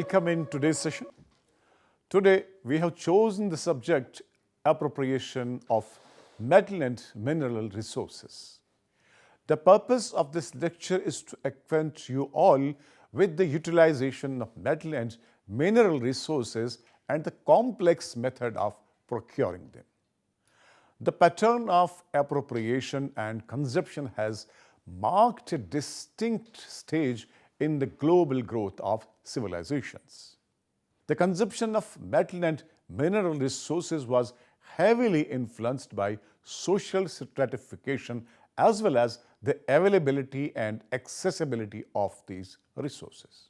welcome in today's session. Today, we have chosen the subject appropriation of metal and mineral resources. The purpose of this lecture is to acquaint you all with the utilization of metal and mineral resources and the complex method of procuring them. The pattern of appropriation and consumption has marked a distinct stage in the global growth of civilizations. The consumption of metal and mineral resources was heavily influenced by social stratification as well as the availability and accessibility of these resources.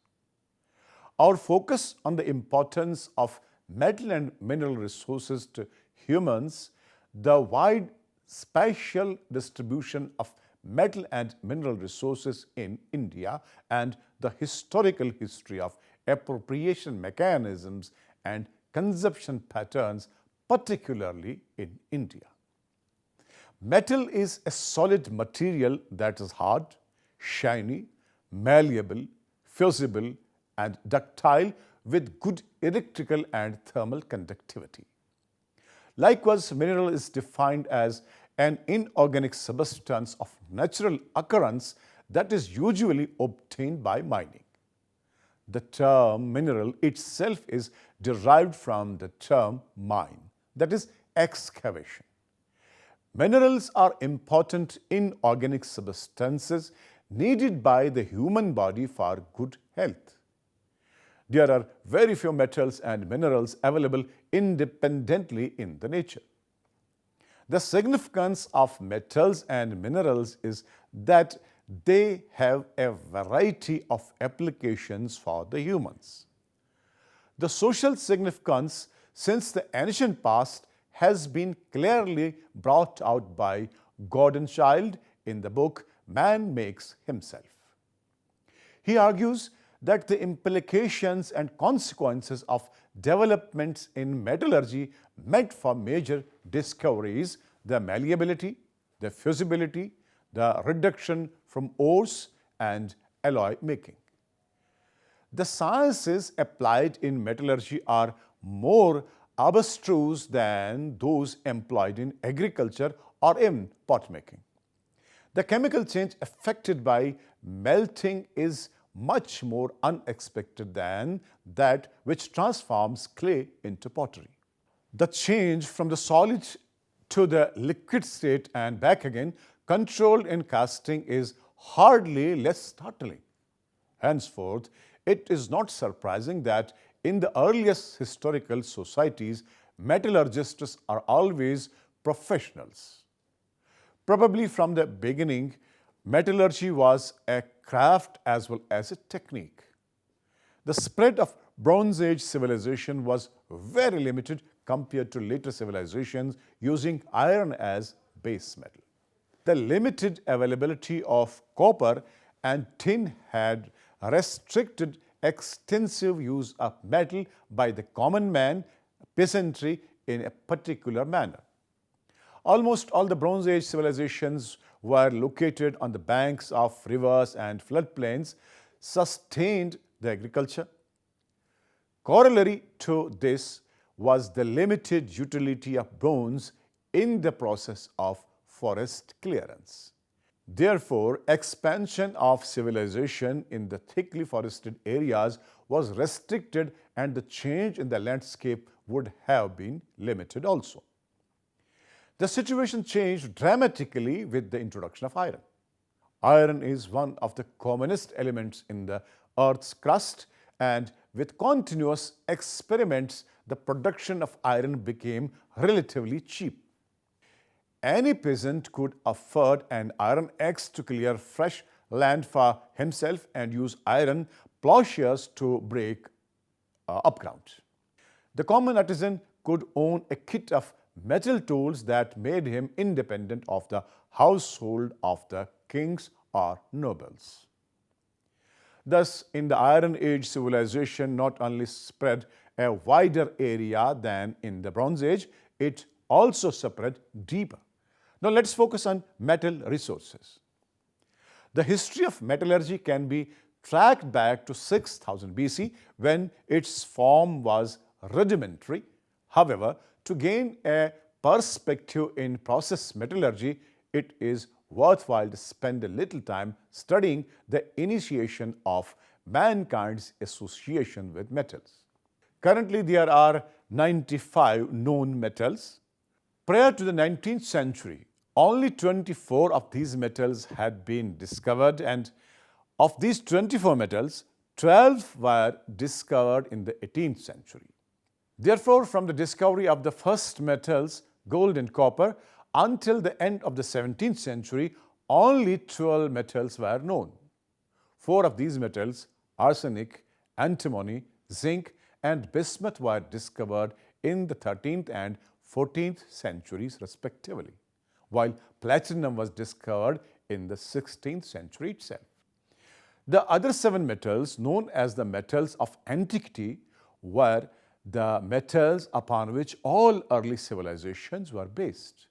Our focus on the importance of metal and mineral resources to humans, the wide spatial distribution of metal and mineral resources in India, and the historical history of appropriation mechanisms and consumption patterns, particularly in India. Metal is a solid material that is hard, shiny, malleable, fusible, and ductile with good electrical and thermal conductivity. Likewise, mineral is defined as an inorganic substance of natural occurrence that is usually obtained by mining. The term mineral itself is derived from the term mine, that is excavation. Minerals are important inorganic substances needed by the human body for good health. There are very few metals and minerals available independently in the nature. The significance of metals and minerals is that they have a variety of applications for the humans. The social significance since the ancient past has been clearly brought out by Gordon Childe in the book Man Makes Himself. He argues that the implications and consequences of developments in metallurgy meant for major discoveries the malleability, the fusibility, the reduction from ores, and alloy making. The sciences applied in metallurgy are more abstruse than those employed in agriculture or in pot making. The chemical change affected by melting is much more unexpected than that which transforms clay into pottery. The change from the solid to the liquid state and back again, controlled in casting, is hardly less startling. Henceforth, it is not surprising that in the earliest historical societies, metallurgists are always professionals. Probably from the beginning, metallurgy was a craft as well as a technique. The spread of Bronze Age civilization was very limited compared to later civilizations using iron as base metal. The limited availability of copper and tin had restricted extensive use of metal by the common man, peasantry, in a particular manner. Almost all the Bronze Age civilizations were located on the banks of rivers and floodplains, sustained the agriculture. Corollary to this was the limited utility of bronze in the process of forest clearance. Therefore, expansion of civilization in the thickly forested areas was restricted, and the change in the landscape would have been limited also. The situation changed dramatically with the introduction of iron. Iron is one of the commonest elements in the Earth's crust, and with continuous experiments, the production of iron became relatively cheap. Any peasant could afford an iron axe to clear fresh land for himself and use iron plowshares to break up ground. The common artisan could own a kit of metal tools that made him independent of the household of the kings or nobles. Thus, in the Iron Age, civilization not only spread a wider area than in the Bronze Age, it also spread deeper. Now let's focus on metal resources. The history of metallurgy can be tracked back to 6000 BC when its form was rudimentary. However, to gain a perspective in process metallurgy, it is worthwhile to spend a little time studying the initiation of mankind's association with metals. Currently, there are 95 known metals. Prior to the 19th century, only 24 of these metals had been discovered, and of these 24 metals, 12 were discovered in the 18th century. Therefore, from the discovery of the first metals, gold and copper, until the end of the 17th century, only 12 metals were known. 4 of these metals, arsenic, antimony, zinc, and bismuth, were discovered in the 13th and 14th centuries respectively, while platinum was discovered in the 16th century itself. The other 7 metals, known as the metals of antiquity, were the metals upon which all early civilizations were based.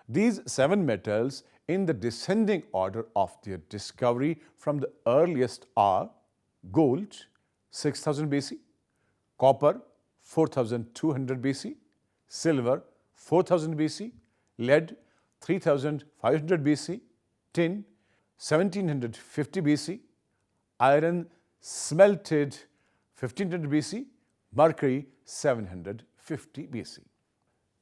These 7 metals, in the descending order of their discovery from the earliest, are gold 6000 BC, copper 4200 BC, silver 4000 BC, lead 3500 BC, tin 1750 BC, iron smelted 1500 BC, mercury 750 BC.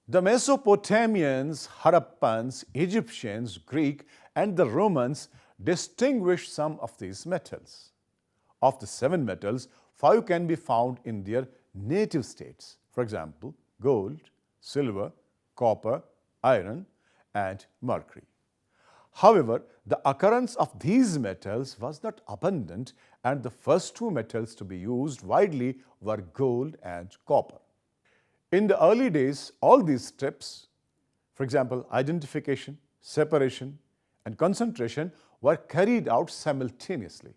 The Mesopotamians, Harappans, Egyptians, Greek, and the Romans distinguished some of these metals. Of the 7 metals, 5 can be found in their native states. For example, gold, silver, copper, iron, and mercury. However, the occurrence of these metals was not abundant, and the first 2 metals to be used widely were gold and copper. In the early days, all these steps, for example, identification, separation, and concentration, were carried out simultaneously.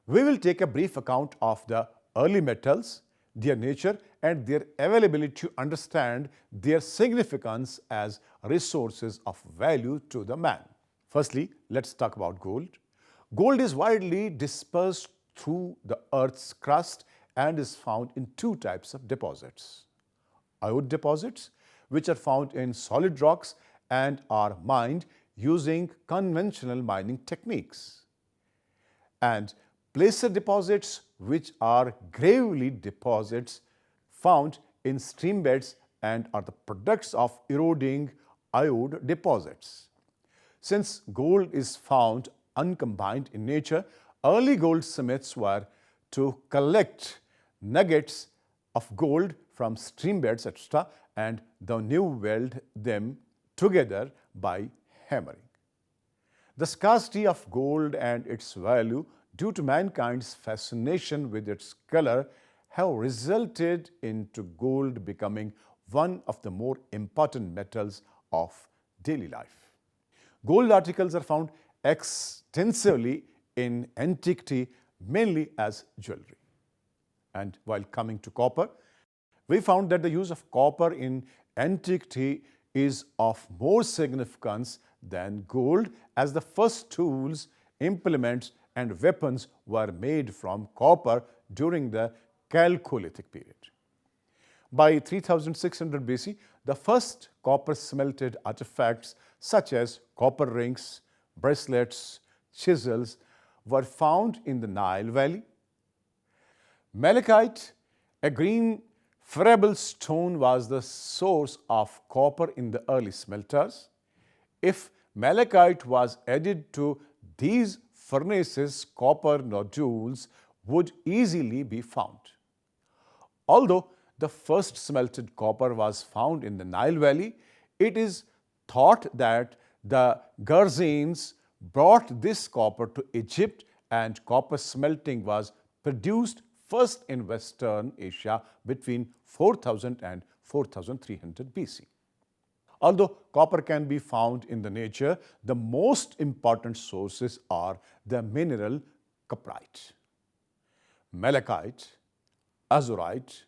We will take a brief account of the early metals, their nature, and their availability to understand their significance as resources of value to the man. Firstly, let's talk about gold. Gold is widely dispersed through the earth's crust and is found in 2 types of deposits. Iode deposits, which are found in solid rocks and are mined using conventional mining techniques, and placer deposits, which are gravelly deposits found in stream beds and are the products of eroding iode deposits. Since gold is found uncombined in nature, early goldsmiths were to collect nuggets of gold from stream beds, etc., and then new weld them together by hammering. The scarcity of gold and its value due to mankind's fascination with its color have resulted into gold becoming one of the more important metals of daily life. Gold articles are found extensively in antiquity, mainly as jewelry. And while coming to copper, we found that the use of copper in antiquity is of more significance than gold, as the first tools, implements, and weapons were made from copper during the Chalcolithic period. By 3600 BC, the first copper smelted artifacts such as copper rings, bracelets, chisels were found in the Nile Valley. Malachite, a green friable stone, was the source of copper in the early smelters. If malachite was added to these furnaces, copper nodules would easily be found. Although the first smelted copper was found in the Nile Valley, it is thought that the Gerzenes brought this copper to Egypt, and copper smelting was produced first in Western Asia between 4000 and 4300 BC. Although copper can be found in the nature, the most important sources are the mineral cuprite, malachite, azurite,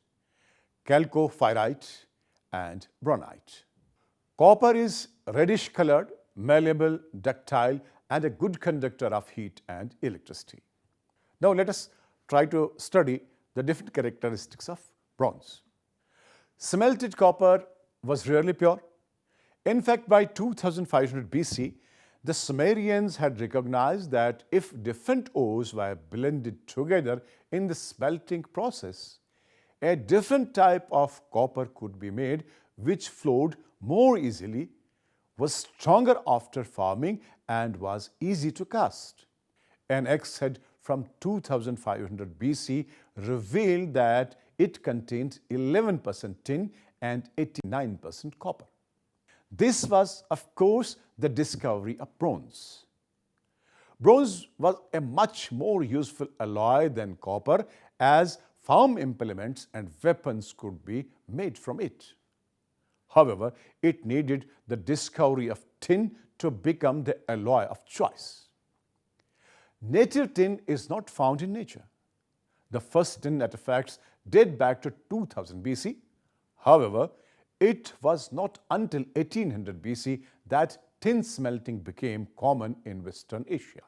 chalcopyrite, and braunite. Copper is reddish-colored, malleable, ductile, and a good conductor of heat and electricity. Now let us try to study the different characteristics of bronze. Smelted copper was rarely pure. In fact, by 2500 BC, the Sumerians had recognized that if different ores were blended together in the smelting process, a different type of copper could be made which flowed more easily, was stronger after forming, and was easy to cast. An axe head from 2500 BC revealed that it contained 11% tin and 89% copper. This was, of course, the discovery of bronze. Bronze was a much more useful alloy than copper, as farm implements and weapons could be made from it. However, it needed the discovery of tin to become the alloy of choice. Native tin is not found in nature. The first tin artifacts date back to 2000 BC. However, it was not until 1800 BC that tin smelting became common in Western Asia.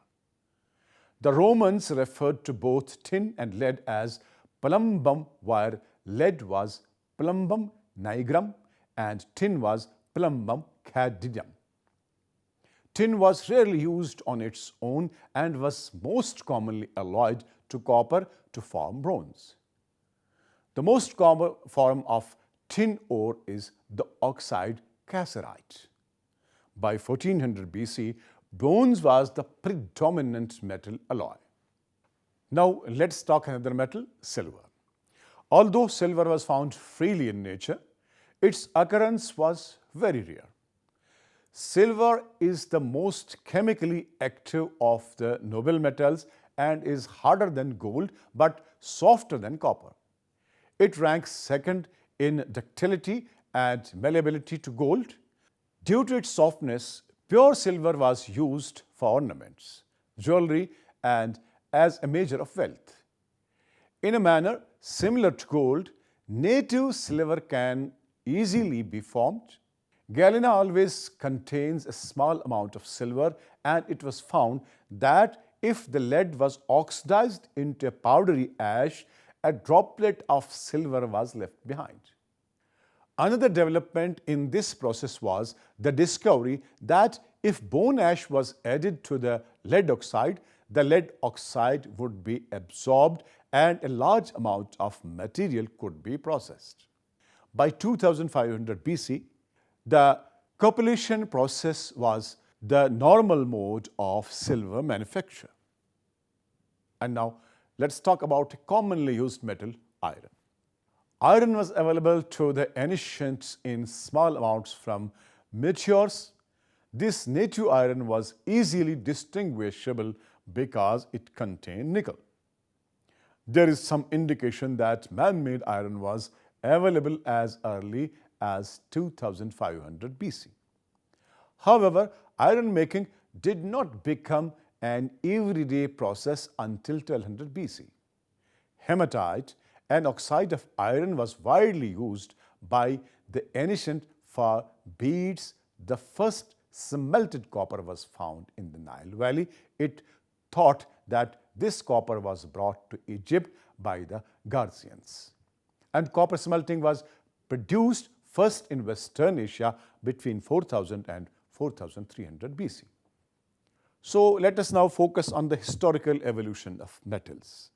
The Romans referred to both tin and lead as plumbum, while lead was plumbum nigrum and tin was plumbum cadidum. Tin was rarely used on its own and was most commonly alloyed to copper to form bronze. The most common form of tin ore is the oxide cassiterite. By 1400 BC, bronze was the predominant metal alloy. Now let's talk another metal, silver. Although silver was found freely in nature, its occurrence was very rare. Silver is the most chemically active of the noble metals and is harder than gold but softer than copper. It ranks second in ductility and malleability to gold. Due to its softness, pure silver was used for ornaments, jewelry, and as a measure of wealth. In a manner similar to gold, native silver can easily be formed. Galena always contains a small amount of silver, and it was found that if the lead was oxidized into a powdery ash, a droplet of silver was left behind. Another development in this process was the discovery that if bone ash was added to the lead oxide would be absorbed and a large amount of material could be processed. By 2500 BC, the cupellation process was the normal mode of silver manufacture. And now let's talk about a commonly used metal, iron. Iron was available to the ancients in small amounts from meteors. This native iron was easily distinguishable because it contained nickel. There is some indication that man-made iron was available as early as 2500 BC. However, iron making did not become an everyday process until 1200 BC. Hematite, an oxide of iron, was widely used by the ancient for beads. The first smelted copper was found in the Nile Valley. It thought that this copper was brought to Egypt by the Garcians. And copper smelting was produced first in Western Asia between 4000 and 4300 BC. So let us now focus on the historical evolution of metals.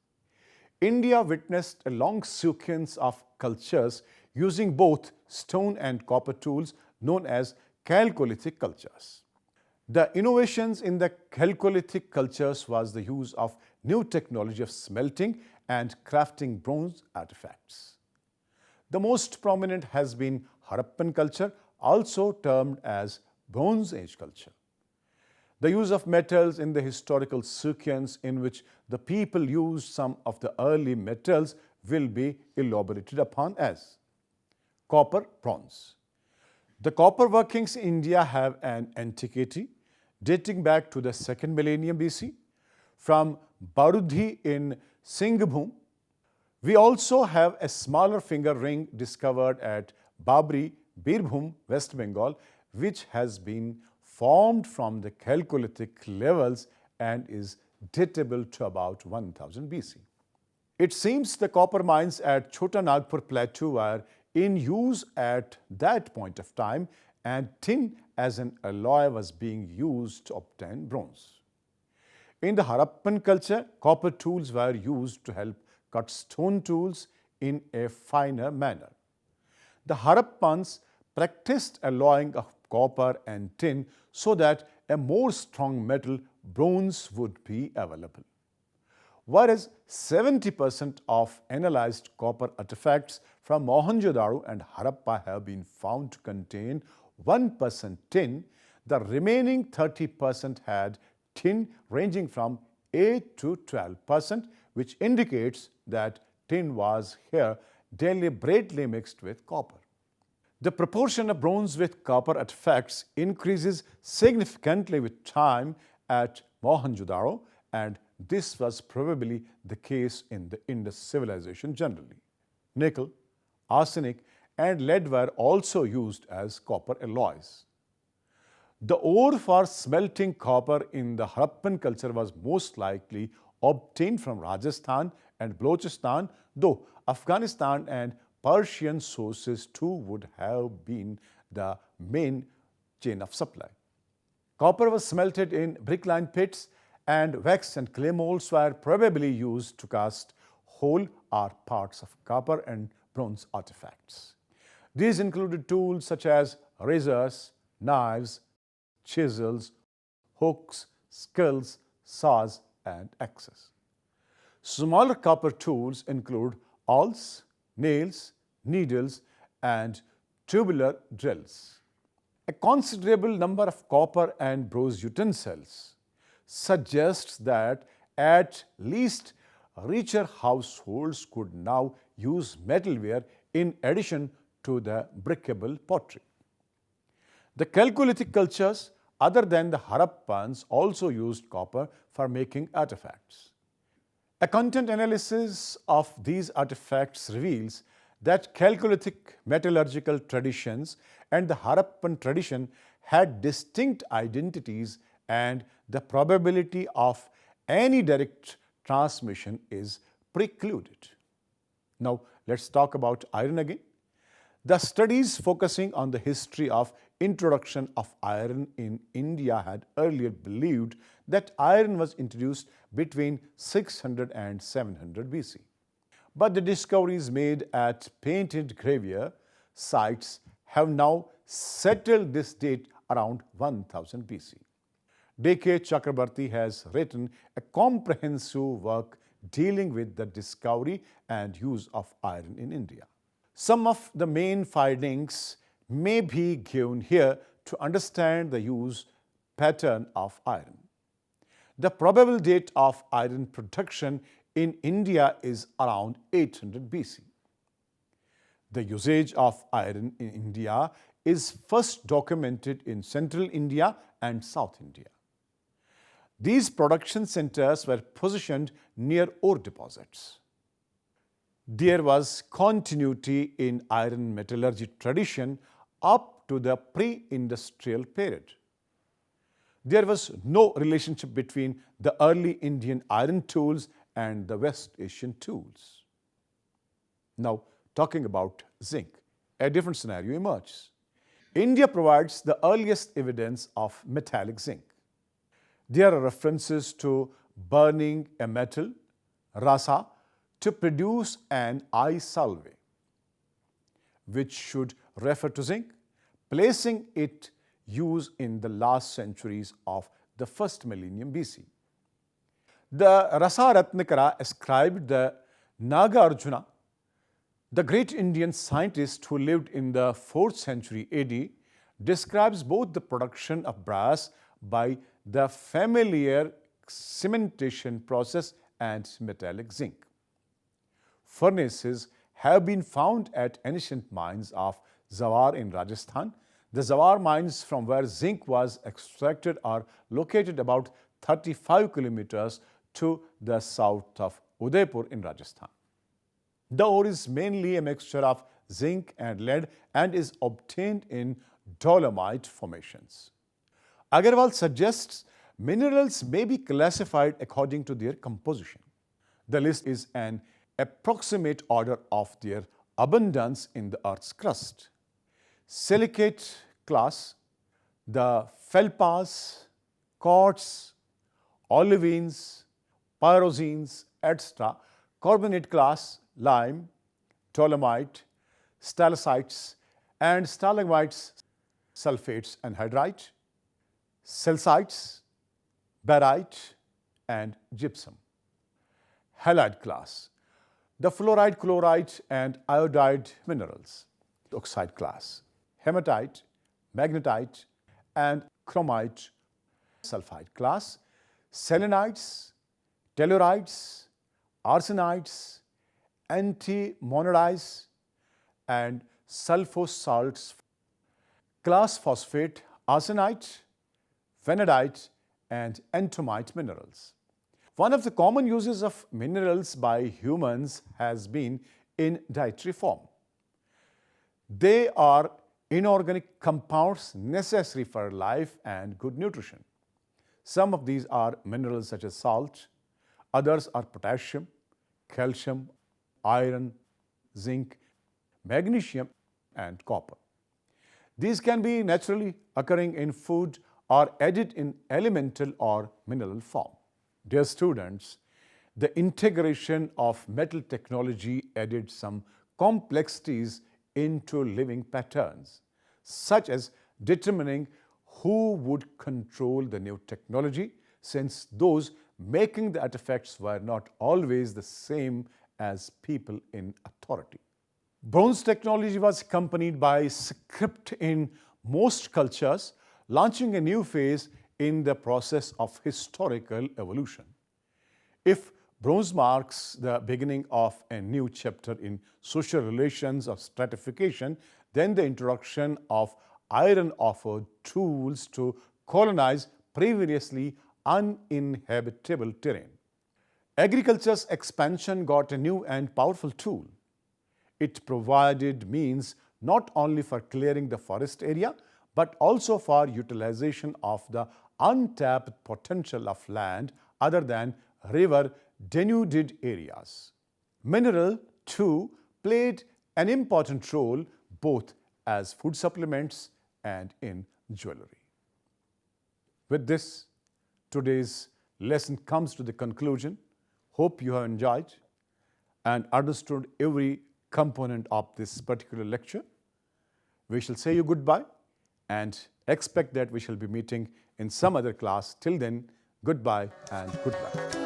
India witnessed a long sequence of cultures using both stone and copper tools known as Chalcolithic cultures. The innovations in the Chalcolithic cultures was the use of new technology of smelting and crafting bronze artifacts. The most prominent has been Harappan culture, also termed as Bronze Age culture. The use of metals in the historical sequence in which the people used some of the early metals will be elaborated upon as copper, bronze. The copper workings in India have an antiquity dating back to the 2nd millennium BC from Barudhi in Singhbhum. We also have a smaller finger ring discovered at Babri, Birbhum, West Bengal, which has been formed from the Chalcolithic levels and is datable to about 1000 BC. It seems the copper mines at Chota Nagpur Plateau were in use at that point of time, and tin as an alloy was being used to obtain bronze. In the Harappan culture, copper tools were used to help cut stone tools in a finer manner. The Harappans practiced alloying of copper and tin so that a more strong metal, bronze, would be available. Whereas 70% of analyzed copper artifacts from Mohenjo-daro and Harappa have been found to contain 1% tin, the remaining 30% had tin ranging from 8 to 12%, which indicates that tin was here deliberately mixed with copper. The proportion of bronze with copper artifacts increases significantly with time at Mohenjo-daro, and this was probably the case in the Indus civilization generally. Nickel, arsenic, and lead were also used as copper alloys. The ore for smelting copper in the Harappan culture was most likely obtained from Rajasthan and Balochistan, though Afghanistan and Persian sources too would have been the main chain of supply. Copper was smelted in brick-lined pits, and wax and clay molds were probably used to cast whole or parts of copper and bronze artifacts. These included tools such as razors, knives, chisels, hooks, skills, saws, and axes. Smaller copper tools include awls, nails, needles, and tubular drills. A considerable number of copper and bronze utensils suggests that at least richer households could now use metalware in addition to the brickable pottery. The Chalcolithic cultures, other than the Harappans, also used copper for making artifacts. A content analysis of these artifacts reveals that Chalcolithic metallurgical traditions and the Harappan tradition had distinct identities, and the probability of any direct transmission is precluded. Now, let's talk about iron again. The studies focusing on the history of introduction of iron in India had earlier believed that iron was introduced between 600 and 700 BC. But the discoveries made at painted gravure sites have now settled this date around 1000 BC. D.K. Chakrabarty has written a comprehensive work dealing with the discovery and use of iron in India. Some of the main findings may be given here to understand the use pattern of iron. The probable date of iron production in India is around 800 BC. The usage of iron in India is first documented in central India and South India. These production centers were positioned near ore deposits. There was continuity in iron metallurgy tradition up to the pre-industrial period. There was no relationship between the early Indian iron tools and the West Asian tools. Now, talking about zinc, a different scenario emerges. India provides the earliest evidence of metallic zinc. There are references to burning a metal, rasa, to produce an eye salve, which should refer to zinc, placing its use in the last centuries of the first millennium BC. The Rasa Ratnakara ascribed the Nagarjuna, the great Indian scientist who lived in the 4th century AD, describes both the production of brass by the familiar cementation process and metallic zinc. Furnaces have been found at ancient mines of Zawar in Rajasthan. The Zawar mines from where zinc was extracted are located about 35 kilometers to the south of Udaipur in Rajasthan. The ore is mainly a mixture of zinc and lead and is obtained in dolomite formations. Agarwal suggests Minerals may be classified according to their composition. The list is an approximate order of their abundance in the Earth's crust. Silicate class, the feldspas, quartz, olivines, pyroxenes, etc. Carbonate class, lime, dolomite, stalactites and stalagmites, sulfates and hydrite, calcites, barite and gypsum. Halide class, the fluoride, chloride and iodide minerals. Oxide class, hematite, magnetite and chromite. Sulfide class, selenites, tellurides, arsenites, antimonadies and sulfur salts. Class phosphate, arsenite, vanadite and entomite minerals. One of the common uses of minerals by humans has been in dietary form. They are inorganic compounds necessary for life and good nutrition. Some of these are minerals such as salt, others are potassium, calcium, iron, zinc, magnesium and copper. These can be naturally occurring in food or added in elemental or mineral form. Dear students, the integration of metal technology added some complexities into living patterns, such as determining who would control the new technology, since those making the artifacts were not always the same as people in authority. Bronze technology was accompanied by script in most cultures, launching a new phase in the process of historical evolution. If bronze marks the beginning of a new chapter in social relations of stratification, then the introduction of iron offered tools to colonize previously uninhabitable terrain. Agriculture's expansion got a new and powerful tool. It provided means not only for clearing the forest area, but also for utilization of the untapped potential of land other than river-denuded areas. Mineral, too, played an important role both as food supplements and in jewelry. With this, today's lesson comes to the conclusion. Hope you have enjoyed and understood every component of this particular lecture. We shall say you goodbye and expect that we shall be meeting in some other class. Till then, goodbye and good luck.